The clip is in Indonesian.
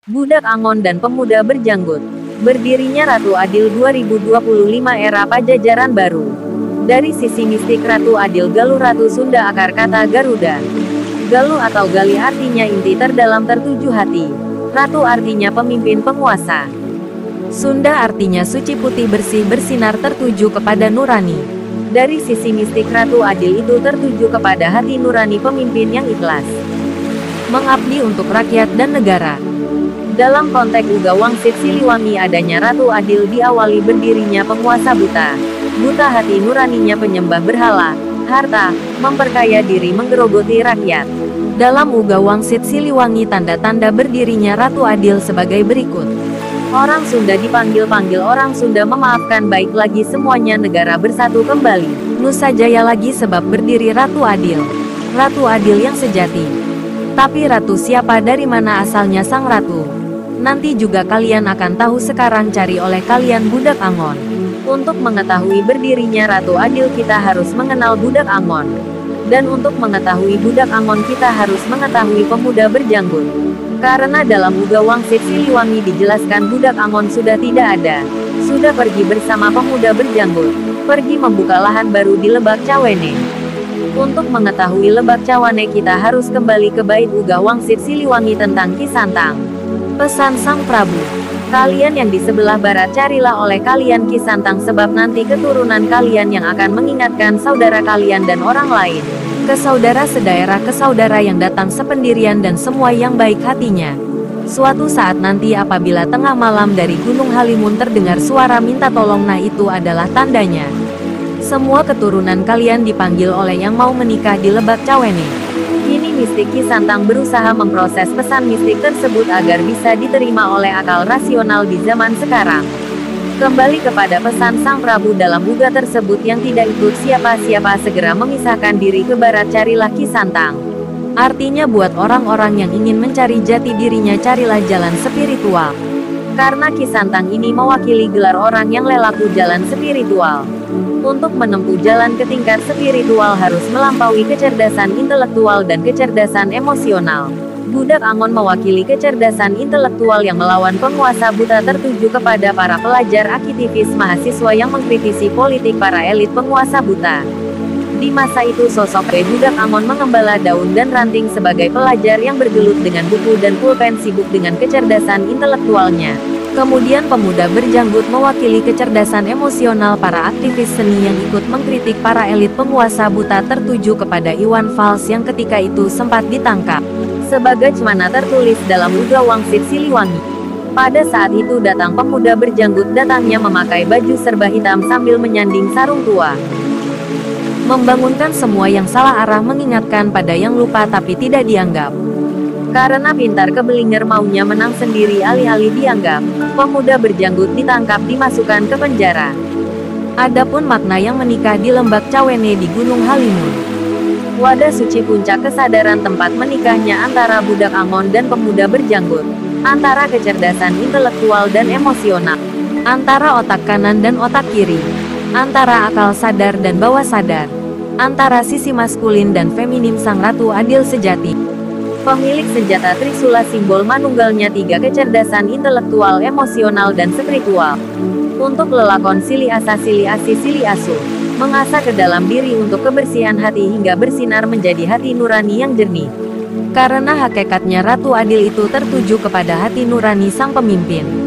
Budak Angon dan Pemuda Berjanggut. Berdirinya Ratu Adil 2025 era Pajajaran baru. Dari sisi mistik Ratu Adil Galuh Ratu Sunda akar kata Garuda. Galuh atau Gali artinya inti terdalam tertuju hati. Ratu artinya pemimpin penguasa. Sunda artinya suci putih bersih bersinar tertuju kepada nurani. Dari sisi mistik Ratu Adil itu tertuju kepada hati nurani pemimpin yang ikhlas. Mengabdi untuk rakyat dan negara. Dalam konteks Uga Wangsit Siliwangi adanya Ratu Adil diawali berdirinya penguasa buta. Buta hati nuraninya penyembah berhala, harta, memperkaya diri menggerogoti rakyat. Dalam Uga Wangsit Siliwangi tanda-tanda berdirinya Ratu Adil sebagai berikut. Orang Sunda dipanggil-panggil orang Sunda memaafkan baik lagi semuanya negara bersatu kembali. Nusa Jaya lagi sebab berdiri Ratu Adil. Ratu Adil yang sejati. Tapi ratu siapa dari mana asalnya sang ratu? Nanti juga kalian akan tahu sekarang cari oleh kalian Budak Angon. Untuk mengetahui berdirinya Ratu Adil kita harus mengenal Budak Angon. Dan untuk mengetahui Budak Angon kita harus mengetahui Pemuda Berjanggut. Karena dalam Uga Wangsit Siliwangi dijelaskan Budak Angon sudah tidak ada. Sudah pergi bersama Pemuda Berjanggut. Pergi membuka lahan baru di Lebak Cawene. Untuk mengetahui Lebak Cawane kita harus kembali ke bait Uga Wangsit Siliwangi tentang Ki Santang. Pesan Sang Prabu. Kalian yang di sebelah barat carilah oleh kalian Ki Santang sebab nanti keturunan kalian yang akan mengingatkan saudara kalian dan orang lain. Ke saudara sedaerah ke saudara yang datang sependirian dan semua yang baik hatinya. Suatu saat nanti apabila tengah malam dari Gunung Halimun terdengar suara minta tolong nah itu adalah tandanya. Semua keturunan kalian dipanggil oleh yang mau menikah di Lebak Cawene. Kini mistik Ki Santang berusaha memproses pesan mistik tersebut agar bisa diterima oleh akal rasional di zaman sekarang. Kembali kepada pesan Sang Prabu dalam Uga tersebut yang tidak ikut siapa-siapa segera memisahkan diri ke barat carilah Ki Santang. Artinya buat orang-orang yang ingin mencari jati dirinya carilah jalan spiritual. Karena Ki Santang ini mewakili gelar orang yang lelaku jalan spiritual. Untuk menempuh jalan ke tingkat spiritual harus melampaui kecerdasan intelektual dan kecerdasan emosional. Budak Angon mewakili kecerdasan intelektual yang melawan penguasa buta tertuju kepada para pelajar aktivis mahasiswa yang mengkritisi politik para elit penguasa buta. Di masa itu sosok Budak Angon mengembala daun dan ranting sebagai pelajar yang bergelut dengan buku dan pulpen sibuk dengan kecerdasan intelektualnya. Kemudian Pemuda Berjanggut mewakili kecerdasan emosional para aktivis seni yang ikut mengkritik para elit penguasa buta tertuju kepada Iwan Fals yang ketika itu sempat ditangkap. Sebagaimana tertulis dalam Uga Wangsit Siliwangi. Pada saat itu datang Pemuda Berjanggut datangnya memakai baju serba hitam sambil menyanding sarung tua. Membangunkan semua yang salah arah mengingatkan pada yang lupa tapi tidak dianggap. Karena pintar kebelinger maunya menang sendiri alih-alih dianggap, Pemuda Berjanggut ditangkap dimasukkan ke penjara. Adapun makna yang menikah di Lembak Cawene di Gunung Halimun. Wadah suci puncak kesadaran tempat menikahnya antara Budak Angon dan Pemuda Berjanggut. Antara kecerdasan intelektual dan emosional. Antara otak kanan dan otak kiri. Antara akal sadar dan bawah sadar. Antara sisi maskulin dan feminim sang Ratu Adil sejati. Pemilik senjata Trisula simbol manunggalnya tiga kecerdasan intelektual, emosional dan spiritual. Untuk lelakon Sili Asa Sili Asi Sili Asu. Mengasah ke dalam diri untuk kebersihan hati hingga bersinar menjadi hati nurani yang jernih. Karena hakikatnya Ratu Adil itu tertuju kepada hati nurani sang pemimpin.